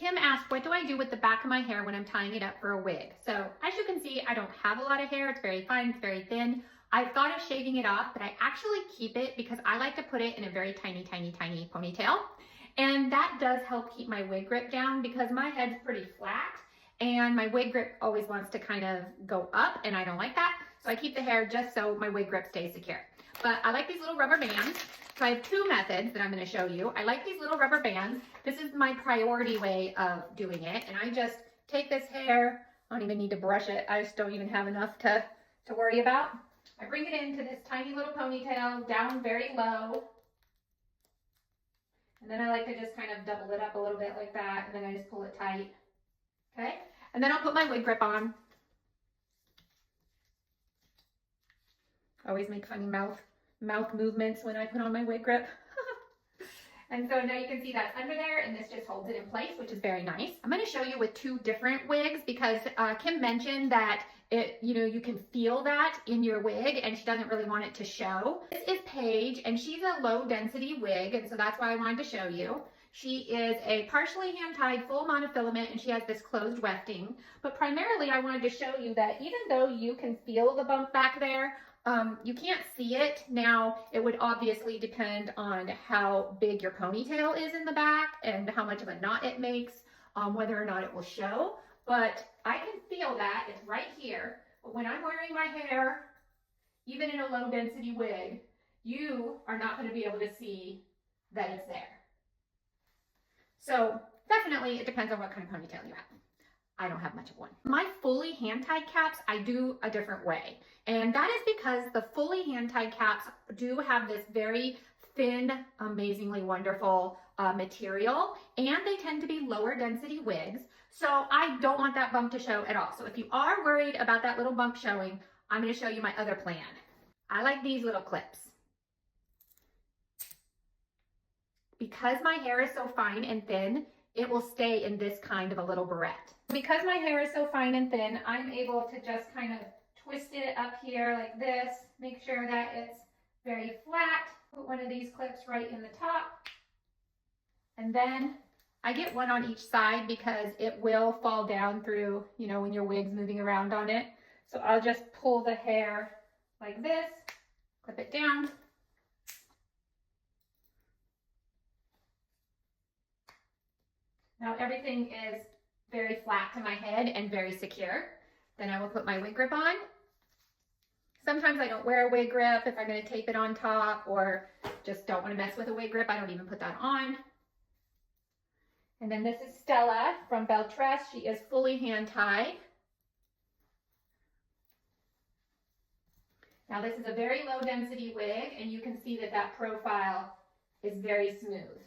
Kim asked, what do I do with the back of my hair when I'm tying it up for a wig? So as you can see, I don't have a lot of hair. It's very fine, it's very thin. I've thought of shaving it off, but I actually keep it because I like to put it in a very tiny, tiny, tiny ponytail. And that does help keep my wig grip down because my head's pretty flat and my wig grip always wants to kind of go up and I don't like that. So I keep the hair just so my wig grip stays secure. But I like these little rubber bands. So I have two methods that I'm going to show you. I like these little rubber bands. This is my priority way of doing it. And I just take this hair. I don't even need to brush it. I just don't even have enough to worry about. I bring it into this tiny little ponytail down very low. And then I like to just kind of double it up a little bit like that. And then I just pull it tight. Okay. And then I'll put my wig grip on. Always make funny mouth movements when I put on my wig grip. And so now you can see that's under there and this just holds it in place, which is very nice. I'm going to show you with two different wigs because Kim mentioned that you can feel that in your wig and she doesn't really want it to show. This is Paige and she's a low density wig, and so that's why I wanted to show you. She is a partially hand-tied full monofilament and she has this closed wefting. But primarily I wanted to show you that even though you can feel the bump back there, you can't see it. Now, it would obviously depend on how big your ponytail is in the back and how much of a knot it makes, whether or not it will show. But I can feel that. It's right here. But when I'm wearing my hair, even in a low density wig, you are not going to be able to see that it's there. So definitely it depends on what kind of ponytail you have. I don't have much of one. My fully hand-tied caps, I do a different way. And that is because the fully hand-tied caps do have this very thin, amazingly wonderful material, and they tend to be lower density wigs. So I don't want that bump to show at all. So if you are worried about that little bump showing, I'm going to show you my other plan. I like these little clips. Because my hair is so fine and thin, it will stay in this kind of a little barrette. Because my hair is so fine and thin, I'm able to just kind of twist it up here like this, make sure that it's very flat. Put one of these clips right in the top. And then I get one on each side because it will fall down through, when your wig's moving around on it. So I'll just pull the hair like this, clip it down. Now everything is very flat to my head and very secure. Then I will put my wig grip on. Sometimes I don't wear a wig grip if I'm going to tape it on top or just don't want to mess with a wig grip. I don't even put that on. And then this is Stella from Belle Tress. She is fully hand tied. Now this is a very low density wig and you can see that that profile is very smooth.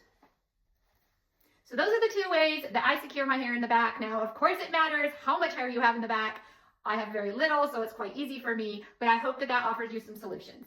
So those are the two ways that I secure my hair in the back. Now, of course it matters how much hair you have in the back. I have very little, so it's quite easy for me, but I hope that that offers you some solutions.